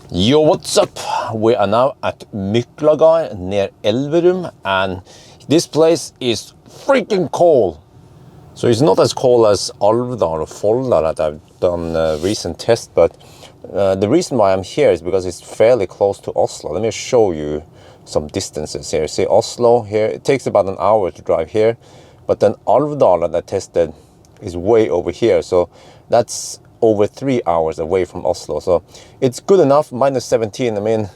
Yo, what's up? We are now at Myklagard near Elverum, and this place is freaking cold. So it's not as cold as Alvdal or Folldal that I've done recent tests, but the reason why I'm here is because it's fairly close to Oslo. Let me show you some distances here. See Oslo here, it takes about an hour to drive here, but then Alvdal that I tested is way over here, so that's over 3 hours away from Oslo. So it's good enough, minus 17. I mean,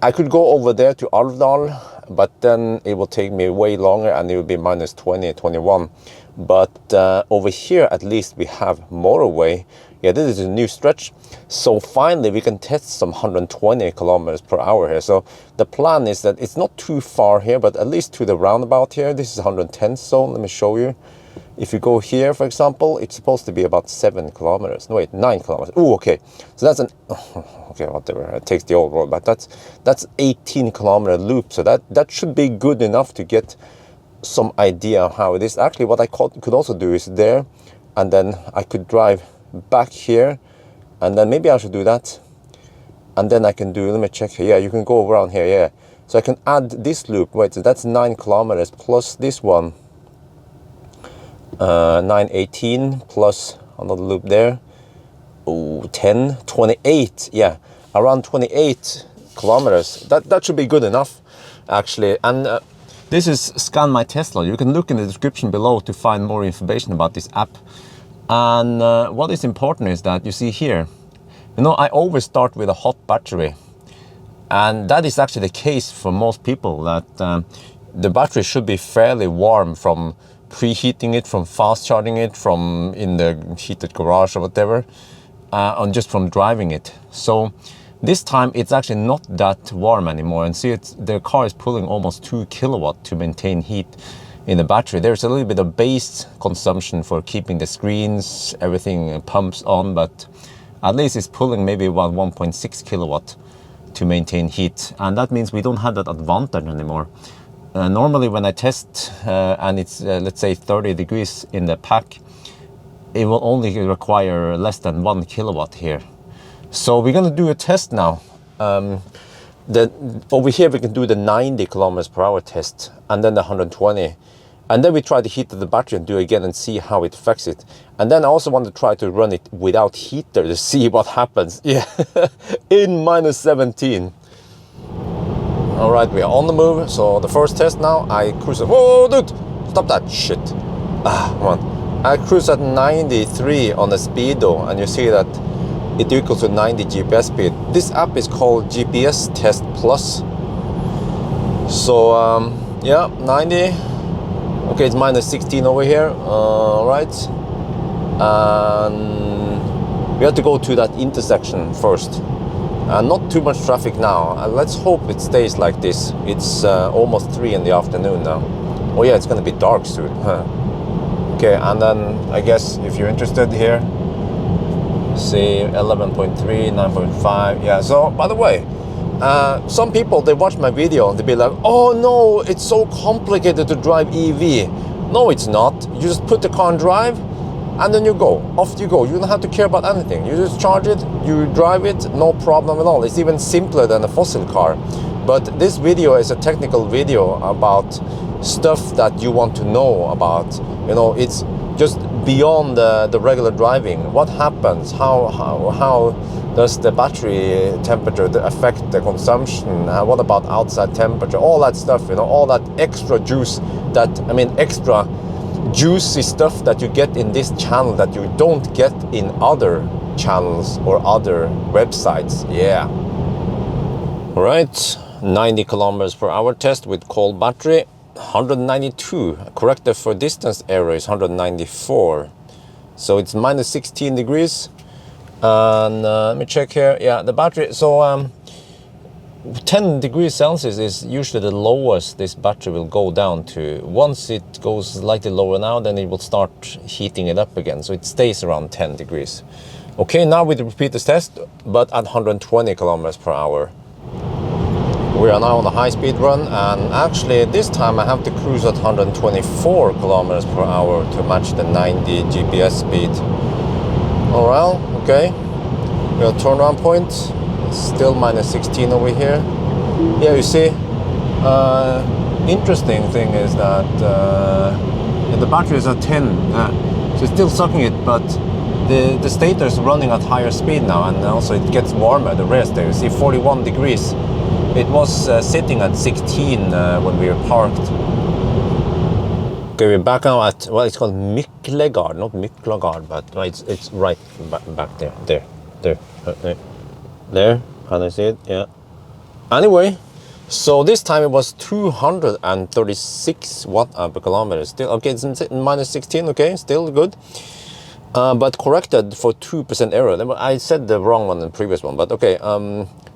I could go over there to Alvdal, but then it will take me way longer and it will be minus 20, 21. But over here, at least we have motorway. Yeah, this is a new stretch. So finally we can test some 120 kilometers per hour here. So the plan is that it's not too far here, but at least to the roundabout here. This is 110 zone. Let me show you. If you go here, for example, it's supposed to be about 7 kilometers. No, wait, 9 kilometers. Oh, okay. So that's an, okay, whatever. It takes the old road, but that's 18 kilometer loop. So that should be good enough to get some idea of how it is. Actually, what I could also do is there, and then I could drive back here, and then maybe I should do that. And then I can do, let me check here. Yeah, you can go around here, yeah. So I can add this loop. Wait, so that's 9 kilometers plus this one. 918 plus another loop there. Oh, 10, 28. Yeah, around 28 kilometers. That should be good enough, actually. And this is ScanMyTesla. You can look in the description below to find more information about this app. And what is important is that you see here, you know, I always start with a hot battery. And that is actually the case for most people, that the battery should be fairly warm from preheating it, from fast charging it, from in the heated garage or whatever, and just from driving it. So this time it's actually not that warm anymore, and see, the car is pulling almost 2 kilowatt to maintain heat in the battery. There's a little bit of base consumption for keeping the screens, everything pumps on, but at least it's pulling maybe about 1.6 kilowatt to maintain heat, and that means we don't have that advantage anymore. Normally when I test and it's let's say 30 degrees in the pack, it will only require less than 1 kilowatt here. So we're going to do a test now. Over here we can do the 90 kilometers per hour test, and then the 120. And then we try to heat the battery and do it again and see how it affects it. And then I also want to try to run it without heater to see what happens. Yeah, in minus 17. All right, we are on the move. So the first test now, I cruise at, whoa, dude, stop that shit. Come on. I cruise at 93 on the speedo, and you see that it equals to 90 GPS speed. This app is called GPS Test Plus. So yeah, 90. Okay, it's minus 16 over here. All right. And we have to go to that intersection first. Not too much traffic now. Let's hope it stays like this. It's almost 3 in the afternoon now. Oh yeah, it's gonna be dark soon. Okay, and then I guess if you're interested here, see 11.3, 9.5. Yeah, so by the way, some people, they watch my video and they be like, oh no, it's so complicated to drive EV. No, it's not. You just put the car in drive, and then you go, off you go. You don't have to care about anything. You just charge it, you drive it, no problem at all. It's even simpler than a fossil car. But this video is a technical video about stuff that you want to know about. You know, it's just beyond the regular driving. What happens? How does the battery temperature affect the consumption? What about outside temperature? All that stuff, you know, all that extra juice extra juicy stuff that you get in this channel that you don't get in other channels or other websites. Yeah. All right, 90 kilometers per hour test with cold battery. 192. Corrected for distance error is 194. So it's minus 16 degrees. And let me check here. Yeah, the battery. So 10 degrees Celsius is usually the lowest this battery will go down to. Once it goes slightly lower now, then it will start heating it up again. So it stays around 10 degrees. Okay, now we repeat this test, but at 120 kilometers per hour. We are now on a high-speed run, and actually this time I have to cruise at 124 kilometers per hour to match the 90 GPS speed. Alright, okay. We have turnaround point. Still minus 16 over here. Yeah, you see, interesting thing is that the batteries are 10, so it's still sucking it, but the stator is running at higher speed now, and also it gets warmer. The rest there, you see 41 degrees. It was sitting at 16 when we were parked. Okay, we're back now at, well, it's called Myklegard, not Myklagard, but it's right back there, there, can I see it? Yeah. Anyway, so this time it was 236 watt per kilometer. Still, okay, it's minus 16, okay, still good. But corrected for 2% error. I said the wrong one in the previous one, but okay.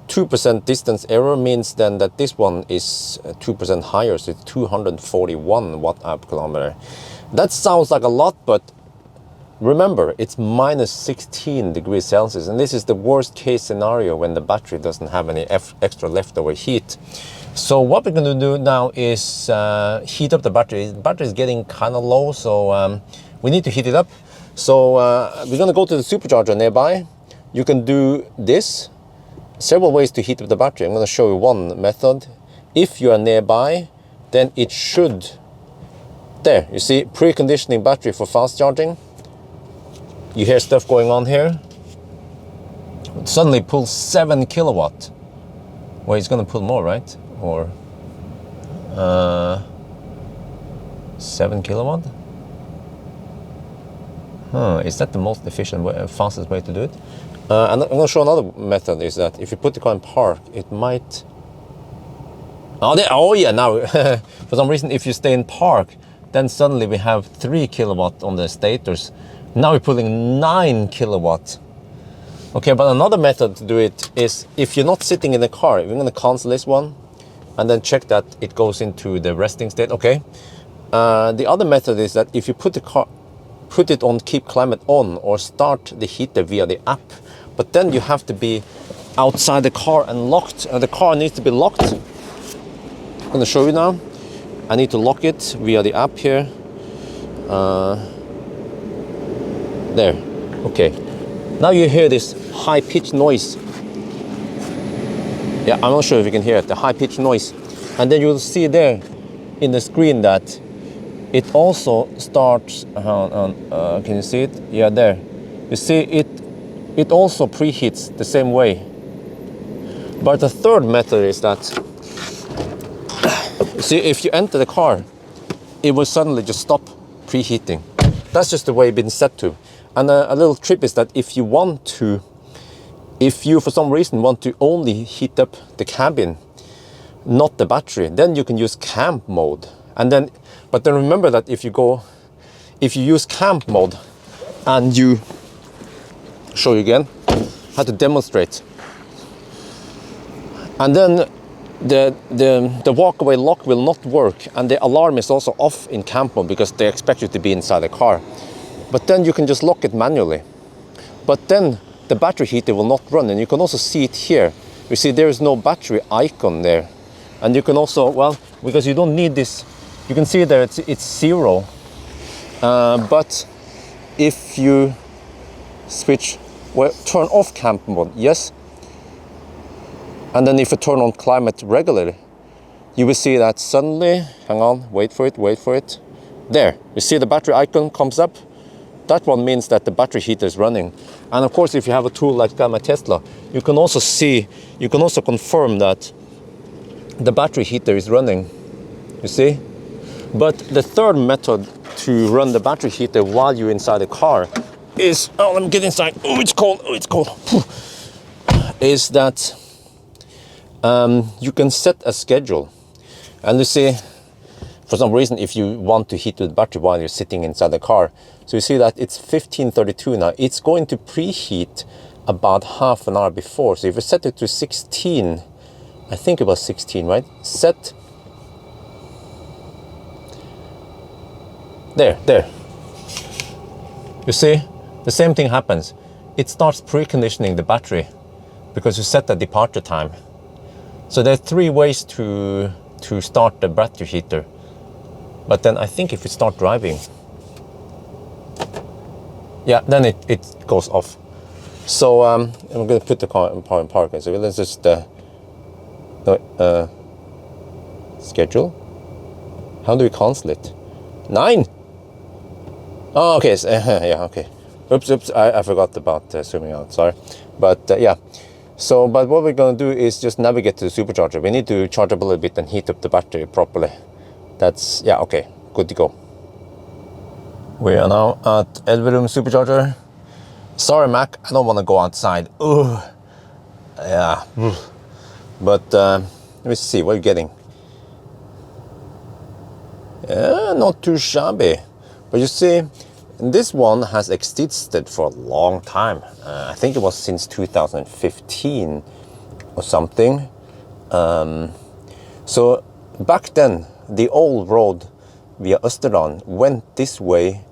2% distance error means then that this one is 2% higher, so it's 241 watt per kilometer. That sounds like a lot, but remember, it's minus 16 degrees Celsius, and this is the worst case scenario when the battery doesn't have any extra leftover heat. So what we're going to do now is heat up the battery. The battery is getting kind of low, so we need to heat it up. So we're going to go to the supercharger nearby. You can do this. Several ways to heat up the battery. I'm going to show you one method. If you are nearby, then it should, there, you see, preconditioning battery for fast charging. You hear stuff going on here. It suddenly pulls 7 kilowatt. Well, it's going to pull more, right? Or 7 kilowatt? Is that the most efficient way, fastest way to do it? And I'm going to show another method, is that if you put the car in park, it might... Oh yeah, now, for some reason, if you stay in park, then suddenly we have 3 kilowatt on the stators. Now we're pulling 9 kilowatt. Okay, but another method to do it is, if you're not sitting in the car, we're going to cancel this one, and then check that it goes into the resting state, okay? The other method is that if you put the car, put it on keep climate on, or start the heater via the app, but then you have to be outside the car and locked. The car needs to be locked. I'm going to show you now. I need to lock it via the app here. There. Okay. Now you hear this high-pitched noise. Yeah, I'm not sure if you can hear it, the high-pitched noise. And then you'll see there in the screen that it also starts, can you see it? Yeah, there. You see, it also preheats the same way. But the third method is that, you see, if you enter the car, it will suddenly just stop preheating. That's just the way it's been set to. And a little tip is that if you for some reason want to only heat up the cabin, not the battery, then you can use camp mode. But then remember that if you use camp mode and you, show you again, how to demonstrate. And then the walkaway lock will not work, and the alarm is also off in camp mode because they expect you to be inside the car. But then you can just lock it manually. But then the battery heater will not run, and you can also see it here. You see there is no battery icon there. And you can also, well, because you don't need this, you can see there it's 0. But if you switch, well, turn off camp mode, yes. And then if you turn on climate regularly, you will see that suddenly, hang on, wait for it. There, you see the battery icon comes up. That one means that the battery heater is running. And of course, if you have a tool like ScanMyTesla, you can also confirm that the battery heater is running, you see? But the third method to run the battery heater while you're inside the car is, oh, let me get inside, oh, it's cold, is that you can set a schedule. And you see, for some reason, if you want to heat the battery while you're sitting inside the car, so you see that it's 15:32 now. It's going to preheat about half an hour before. So if you set it to 16, I think it was 16, right? Set. There. You see, the same thing happens. It starts preconditioning the battery because you set the departure time. So there are 3 ways to start the battery heater. But then I think if you start driving, yeah, then it goes off. So I'm going to put the car in parking. So let's just schedule. How do we cancel it? 9. Oh, okay. So, yeah, okay. Oops. I forgot about zooming out. Sorry, but yeah. So, but what we're going to do is just navigate to the supercharger. We need to charge up a little bit and heat up the battery properly. That's, yeah, okay, good to go. We are now at Elverum supercharger. Sorry, Mac, I don't want to go outside. Ugh. Yeah. But let me see, what are you getting? Yeah, not too shabby. But you see, this one has existed for a long time. I think it was since 2015 or something. So back then, the old road via Østerdalen went this way,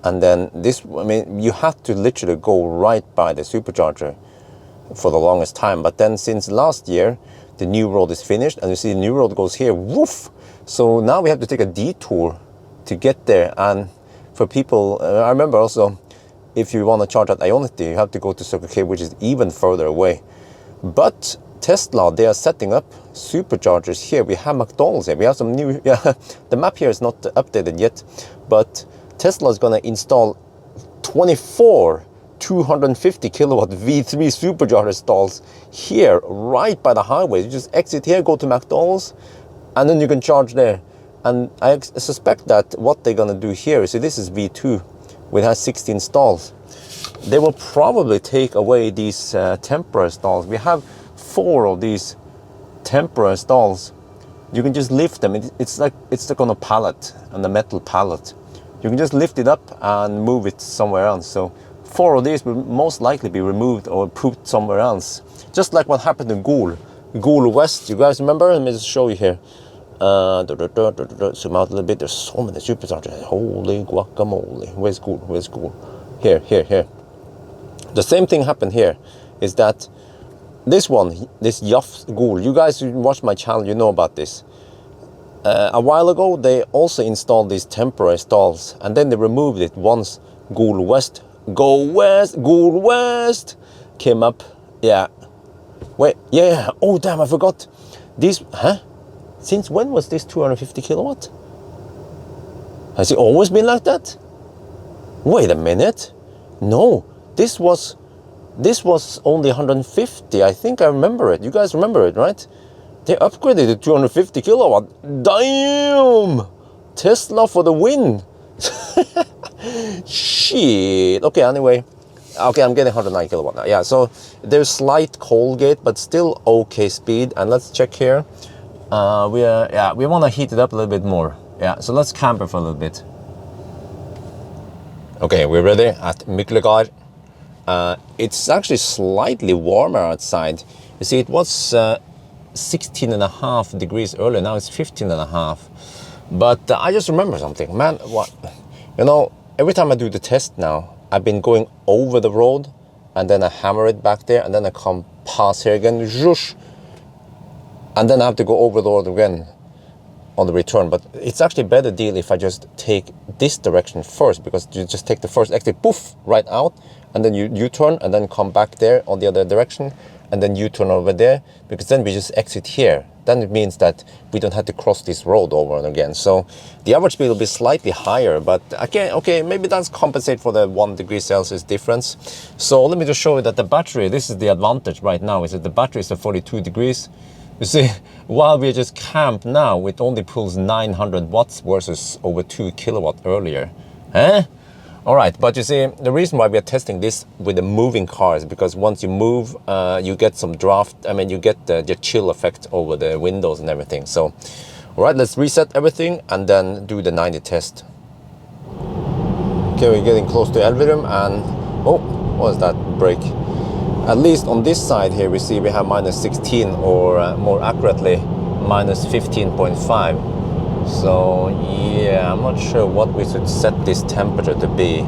and then this, I mean, you had to literally go right by the supercharger for the longest time. But then since last year, the new road is finished, and you see the new road goes here, woof! So now we have to take a detour to get there. And for people, I remember also, if you want to charge at Ionity, you have to go to Circle K, which is even further away. But Tesla, they are setting up superchargers here. We have McDonald's here. We have some new, yeah, the map here is not updated yet, but Tesla is going to install 24 250 kilowatt V3 supercharger stalls here, right by the highway. You just exit here, go to McDonald's, and then you can charge there. And I suspect that what they're going to do here, see, this is V2, which has 16 stalls. They will probably take away these temporary stalls. We have 4 of these temporary stalls. You can just lift them. It's like on a pallet, on a metal pallet. You can just lift it up and move it somewhere else. So 4 of these will most likely be removed or put somewhere else. Just like what happened in Gol West. You guys remember? Let me just show you here. Zoom out a little bit. There's so many superchargers. Holy guacamole. Where's Gol? Here. The same thing happened here. Is that this one, this Jaff Gol, you guys who watch my channel, you know about this. A while ago, they also installed these temporary stalls, and then they removed it once Gol West came up. Yeah. Wait, yeah. Oh, damn, I forgot. These, Since when was this 250 kilowatt? Has it always been like that? Wait a minute. No, this was only 150. I think I remember it. You guys remember it, right? They upgraded to 250 kilowatt. Damn! Tesla for the win. Shit. Okay, anyway. Okay, I'm getting 109 kilowatt now. Yeah, so there's slight cold gate, but still okay speed. And let's check here. We want to heat it up a little bit more. Yeah, so let's camper for a little bit. Okay, we're ready at Myklagard. It's actually slightly warmer outside. You see, it was 16.5 degrees earlier. Now it's 15.5. But I just remember something, man. What? You know, every time I do the test now, I've been going over the road, and then I hammer it back there, and then I come past here again, zhoosh, and then I have to go over the road again on the return. But it's actually a better deal if I just take this direction first, because you just take the first exit, poof, right out, and then you U-turn and then come back there on the other direction, and then U-turn over there, because then we just exit here. Then it means that we don't have to cross this road over and again. So the average speed will be slightly higher, but again, okay, maybe that's compensate for the 1 degree Celsius difference. So let me just show you that the battery, this is the advantage right now, is that the battery is at 42 degrees. You see, while we just camped now, it only pulls 900 watts versus over 2 kilowatt earlier. All right, but you see, the reason why we are testing this with the moving car is because once you move, you get some draft. I mean, you get the chill effect over the windows and everything. So, all right, let's reset everything and then do the 90 test. Okay, we're getting close to Elverum, and oh, what is that brake? At least on this side here, we see we have minus 16, or more accurately, minus 15.5. So yeah, I'm not sure what we should set this temperature to be.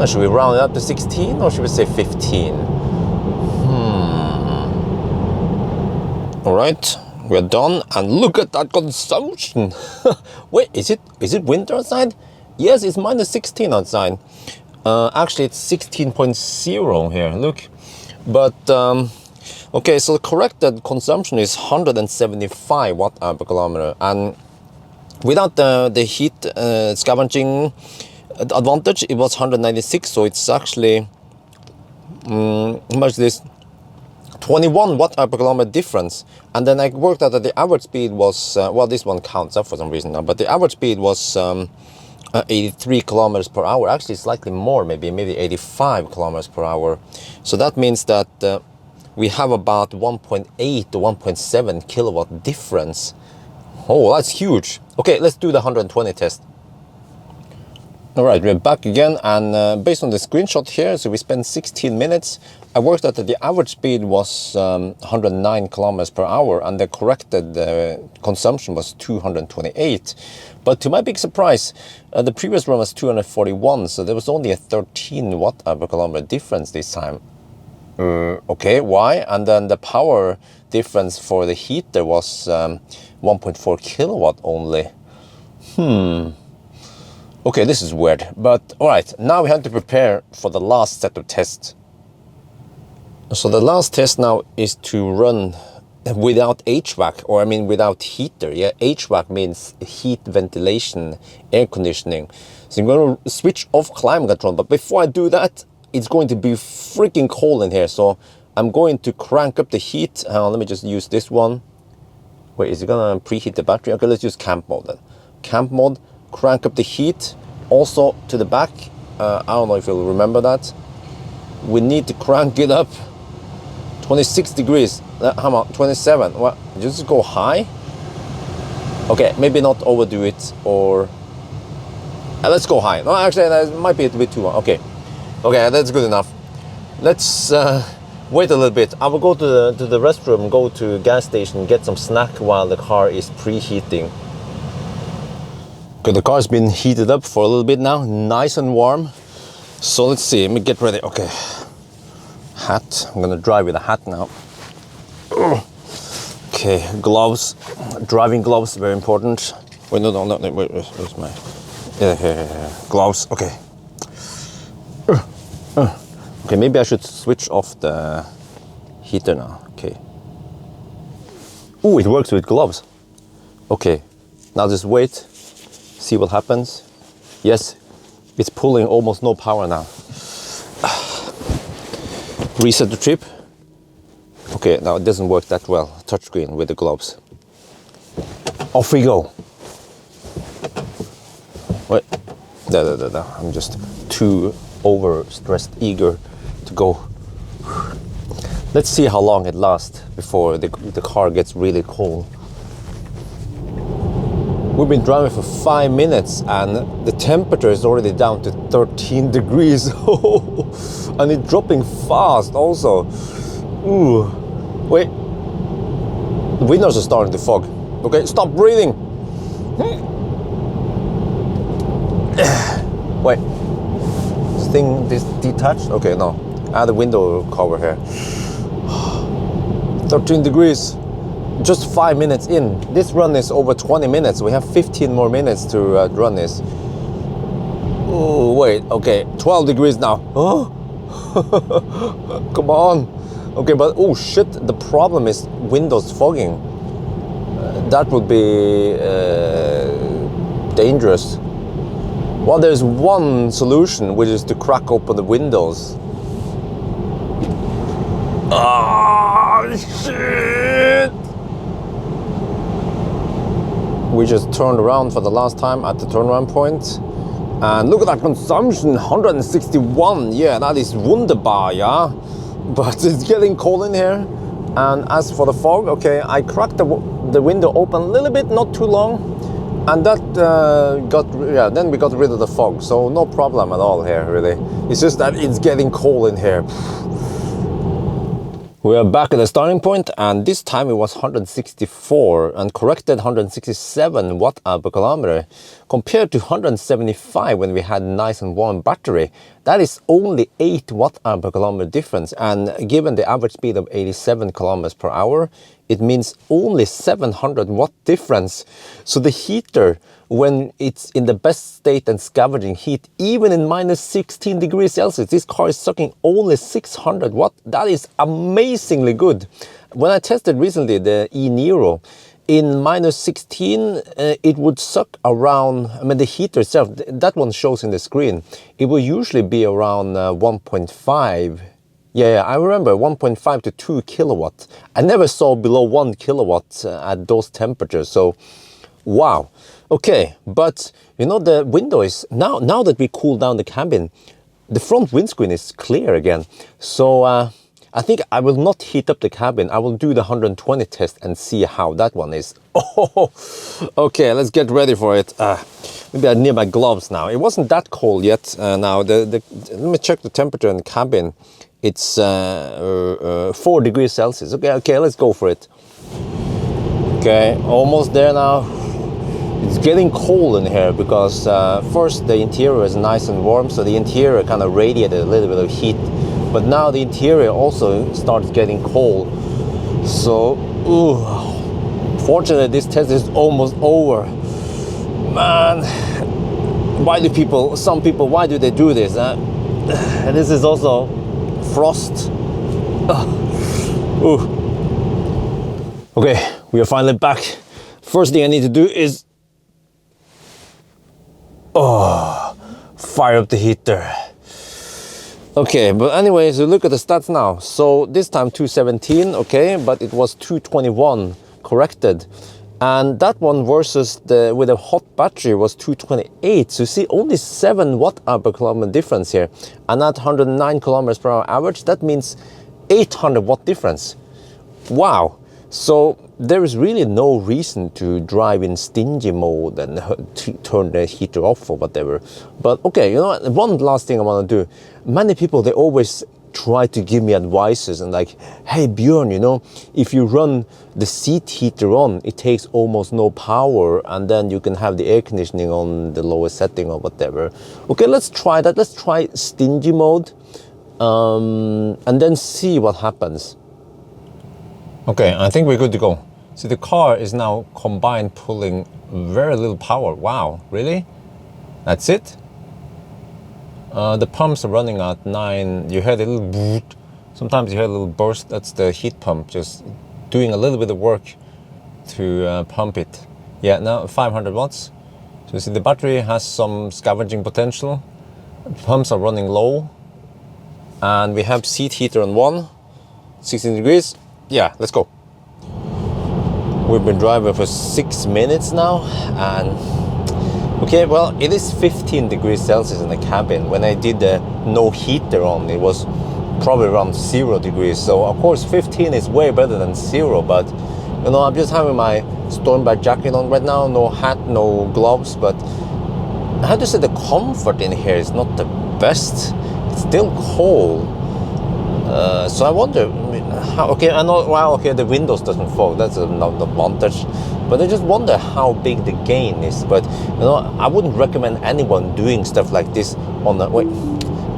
Should we round it up to 16 or should we say 15? All right, we're done, and look at that consumption. Wait, is it winter outside? Yes, it's minus 16 outside. Actually, it's 16.0 here, look. But, okay, so the corrected consumption is 175 watt hour per kilometer. And without the heat scavenging advantage, it was 196. So it's actually, how much is this? 21 watt hour per kilometer difference. And then I worked out that the average speed was, well, this one counts up for some reason now, but the average speed was 83 kilometers per hour. Actually, slightly more, maybe 85 kilometers per hour. So that means that we have about 1.8 to 1.7 kilowatt difference. Oh, that's huge. Okay, let's do the 120 test. All right, we're back again, and based on the screenshot here, so we spent 16 minutes. I worked out that the average speed was 109 kilometers per hour, and the corrected consumption was 228. But to my big surprise, the previous run was 241, so there was only a 13 watt hour per kilometer difference this time. Okay, why? And then the power difference for the heater was 1.4 kilowatt only. Okay, this is weird, but all right, now we have to prepare for the last set of tests. So the last test now is to run without HVAC, or I mean without heater. Yeah, HVAC means heat, ventilation, air conditioning. So I'm going to switch off climate control, but before I do that, it's going to be freaking cold in here. So I'm going to crank up the heat. Let me just use this one. Wait, is it gonna preheat the battery? Okay, let's use camp mode then. Camp mode. Crank up the heat also to the back. I don't know if you'll remember that. We need to crank it up 26 degrees. How about 27? What? Just go high? Okay, maybe not overdo it, or let's go high. No, actually that might be a bit too high. Okay, that's good enough. Let's wait a little bit. I will go to the restroom, go to gas station, get some snack while the car is preheating. Okay, the car's been heated up for a little bit now, nice and warm. So let's see, let me get ready. Okay, hat, I'm gonna drive with a hat now. Okay, gloves, driving gloves, very important. Wait, no, wait, where's my, yeah, gloves, okay. Okay, maybe I should switch off the heater now, okay. Ooh, it works with gloves. Okay, now just wait. See what happens. Yes, it's pulling almost no power now. Reset the trip. Okay, now it doesn't work that well. Touchscreen with the gloves. Off we go. Wait, I'm just too overstressed, eager to go. Let's see how long it lasts before the car gets really cold. We've been driving for 5 minutes and the temperature is already down to 13 degrees. And it's dropping fast also. Ooh. Wait. The windows are starting to fog. Okay, stop breathing. Wait. This thing is detached? Okay, no. Add a window cover here. 13 degrees. Just 5 minutes in. This run is over 20 minutes. We have 15 more minutes to run this. Oh, wait, okay, 12 degrees now. Oh, come on. Okay, but oh shit, the problem is windows fogging. That would be dangerous. Well, there's one solution, which is to crack open the windows. Ah, shit! We just turned around for the last time at the turnaround point. And look at that consumption, 161. Yeah, that is wunderbar, yeah? But it's getting cold in here. And as for the fog, okay, I cracked the window open a little bit, not too long. And that then we got rid of the fog. So no problem at all here, really. It's just that it's getting cold in here. We are back at the starting point, and this time it was 164 and corrected 167 watt hour per kilometer compared to 175 when we had nice and warm battery. That is only 8 watt hour per kilometer difference, and given the average speed of 87 kilometers per hour, it means only 700 watt difference. So the heater, when it's in the best state and scavenging heat, even in minus 16 degrees Celsius, this car is sucking only 600 watt. That is amazingly good. When I tested recently the e-Niro, in minus 16, it would suck around, I mean, the heater itself, that one shows in the screen, it will usually be around 1.5. Yeah, I remember 1.5 to 2 kilowatt. I never saw below 1 kilowatt at those temperatures. So, wow. Okay, but you know, the window is, now that we cool down the cabin, the front windscreen is clear again. So, I think I will not heat up the cabin. I will do the 120 test and see how that one is. Oh, okay, let's get ready for it. Maybe I need my gloves now. It wasn't that cold yet. Now, let me check the temperature in the cabin. It's 4 degrees Celsius. Okay, let's go for it. Okay, almost there now. It's getting cold in here because first the interior is nice and warm, so the interior kind of radiated a little bit of heat. But now the interior also starts getting cold. So, fortunately this test is almost over. Man, why do some people, why do they do this? This is also frost. Okay, we are finally back. First thing I need to do is fire up the heater. Okay, but anyways, so look at the stats now. So this time 217, okay, but it was 221 corrected. And that one versus with a hot battery was 228. So you see only 7 watt-hour per kilometer difference here. And at 109 kilometers per hour average, that means 800 watt difference. Wow. So there is really no reason to drive in stingy mode and turn the heater off or whatever. But okay, you know what? One last thing I want to do. Many people, they always try to give me advices and like, hey Bjørn, you know, if you run the seat heater on, it takes almost no power, and then you can have the air conditioning on the lowest setting or whatever. Okay, let's try that. Let's try stingy mode and then see what happens. Okay, I think we're good to go. See, the car is now combined pulling very little power. Wow, really? That's it? The pumps are running at 9. You heard a little boot. Sometimes you hear a little burst. That's the heat pump just doing a little bit of work to pump it. Yeah, now 500 watts. So you see the battery has some scavenging potential. The pumps are running low. And we have seat heater on 1, 16 degrees. Yeah, let's go. We've been driving for 6 minutes now, and okay, well, it is 15 degrees Celsius in the cabin. When I did the no heater on, it was probably around 0 degrees. So of course 15 is way better than 0, but you know, I'm just having my storm bag jacket on right now, no hat, no gloves, but I have to say the comfort in here is not the best. It's still cold. So I wonder, how, okay, I know, well, okay, the windows doesn't fog, that's not the advantage, but I just wonder how big the gain is. But you know, I wouldn't recommend anyone doing stuff like this on a, wait,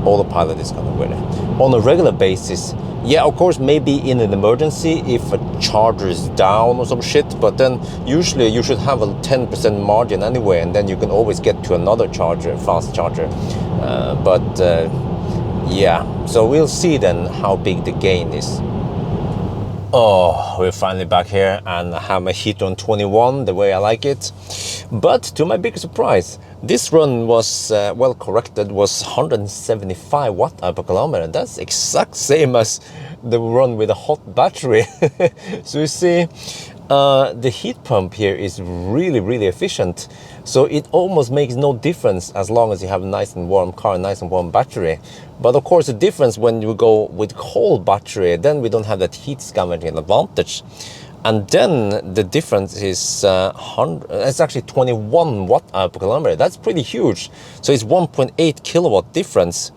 autopilot is kind of weird, on a regular basis. Yeah, of course, maybe in an emergency if a charger is down or some shit, but then usually you should have a 10% margin anyway, and then you can always get to another charger, fast charger. Yeah, so we'll see then how big the gain is. Oh, we're finally back here, and I have my heater on 21, the way I like it. But to my big surprise, this run was, well corrected, was 175 watt-hour per kilometer. That's exact same as the run with a hot battery. So you see, the heat pump here is really, really efficient. So it almost makes no difference as long as you have a nice and warm car, nice and warm battery. But of course, the difference when you go with cold battery, then we don't have that heat scavenging advantage. And then the difference is it's actually 21 watt-hour per kilometer. That's pretty huge. So it's 1.8 kilowatt difference.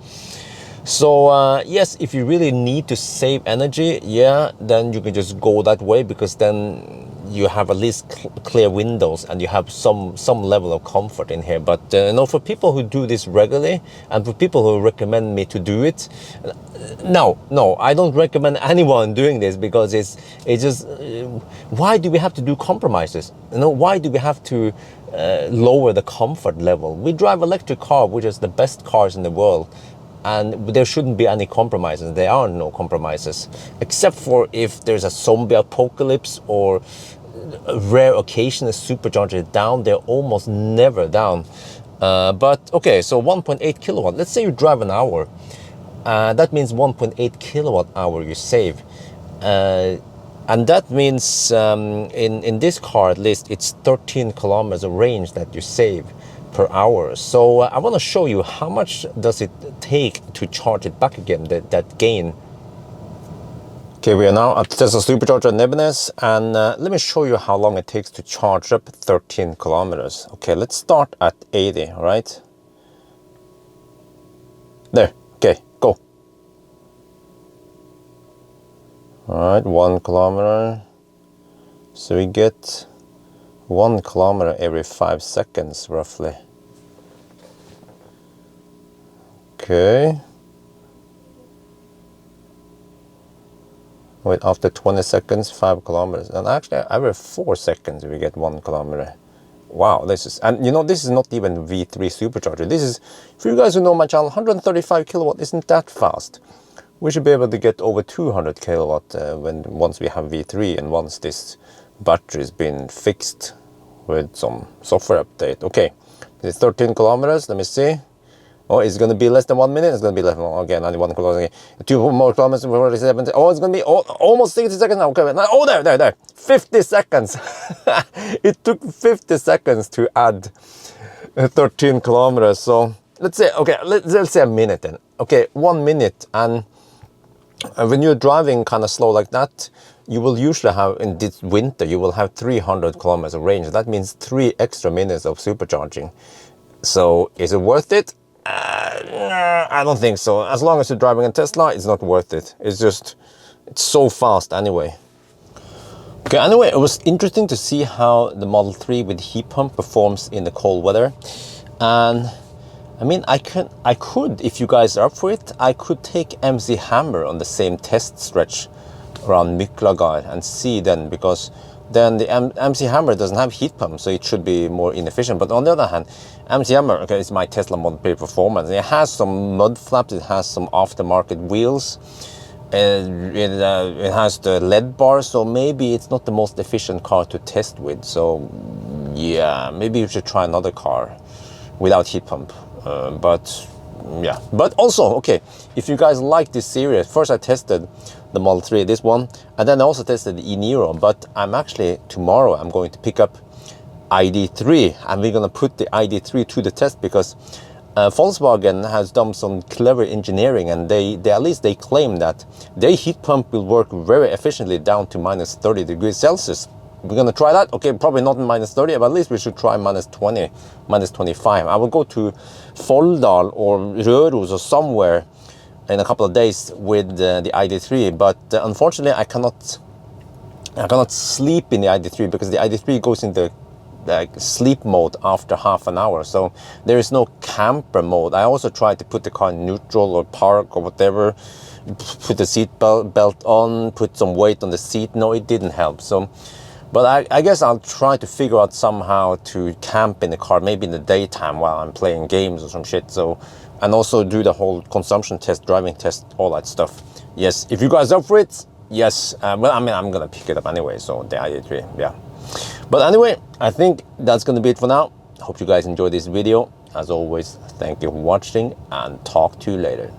So yes, if you really need to save energy, yeah, then you can just go that way, because then you have at least clear windows and you have some level of comfort in here. But you know, for people who do this regularly and for people who recommend me to do it, no, I don't recommend anyone doing this, because it's just why do we have to do compromises? You know, why do we have to lower the comfort level? We drive electric car, which is the best cars in the world, and there shouldn't be any compromises. There are no compromises, except for if there's a zombie apocalypse or a rare occasion a supercharger is down. They're almost never down. But okay, so 1.8 kilowatt. Let's say you drive an hour. That means 1.8 kilowatt hour you save. And that means in this car, at least, it's 13 kilometers of range that you save per hour. So I want to show you how much does it take to charge it back again, that gain. Okay, we are now at Tesla supercharger in Ebenes, and let me show you how long it takes to charge up 13 kilometers. Okay, let's start at 80, all right? There, okay, go. All right, 1 kilometer. So we get 1 kilometer every 5 seconds, roughly. Okay. Wait, after 20 seconds, 5 kilometers. And actually, every 4 seconds, we get 1 kilometer. Wow, this is, and you know, this is not even V3 supercharger. This is, for you guys who know my channel, 135 kilowatt isn't that fast. We should be able to get over 200 kilowatt once we have V3 and once this battery has been fixed with some software update. Okay, this is 13 kilometers. Let me see. Oh, it's going to be less than 1 minute. It's going to be less than, again, 91 kilometers. 2 more kilometers, 47. Oh, it's going to be almost 60 seconds now. Okay, now, oh, there. 50 seconds. It took 50 seconds to add 13 kilometers. So let's say, okay, let's say a minute then. Okay, 1 minute. And when you're driving kind of slow like that, you will usually have, in this winter, you will have 300 kilometers of range. That means 3 extra minutes of supercharging. So is it worth it? I don't think so. As long as you're driving a Tesla, it's not worth it. It's just, it's so fast anyway. Okay, anyway, it was interesting to see how the Model 3 with heat pump performs in the cold weather. And I mean, I could, if you guys are up for it, I could take MC Hammer on the same test stretch around Myklagard and see then, because then the MC Hammer doesn't have heat pump, so it should be more inefficient. But on the other hand, MC Hammer, okay, it's my Tesla Model 3 performance. It has some mud flaps, it has some aftermarket wheels, it has the LED bar, so maybe it's not the most efficient car to test with. So yeah, maybe you should try another car without heat pump. But yeah, but also, okay, if you guys like this series, first I tested the Model 3, this one, and then I also tested the e-Niro, but I'm actually, tomorrow I'm going to pick up ID3, and we're going to put the ID3 to the test, because Volkswagen has done some clever engineering, and they at least they claim that their heat pump will work very efficiently down to minus 30 degrees Celsius. We're going to try that. Okay, probably not in minus 30, but at least we should try minus 20, minus 25. I will go to Folldal or Røros or somewhere in a couple of days with the ID3, but unfortunately I cannot sleep in the ID3, because the ID3 goes into sleep mode after half an hour, so there is no camper mode. I also tried to put the car in neutral or park or whatever, put the seat belt on, put some weight on the seat. No, it didn't help. So, but I guess I'll try to figure out somehow to camp in the car, maybe in the daytime while I'm playing games or some shit. So, and also do the whole consumption test, driving test, all that stuff. Yes, if you guys are up for it, yes. Well, I mean, I'm gonna pick it up anyway, so the ID3, yeah. But anyway, I think that's gonna be it for now. Hope you guys enjoyed this video. As always, thank you for watching, and talk to you later.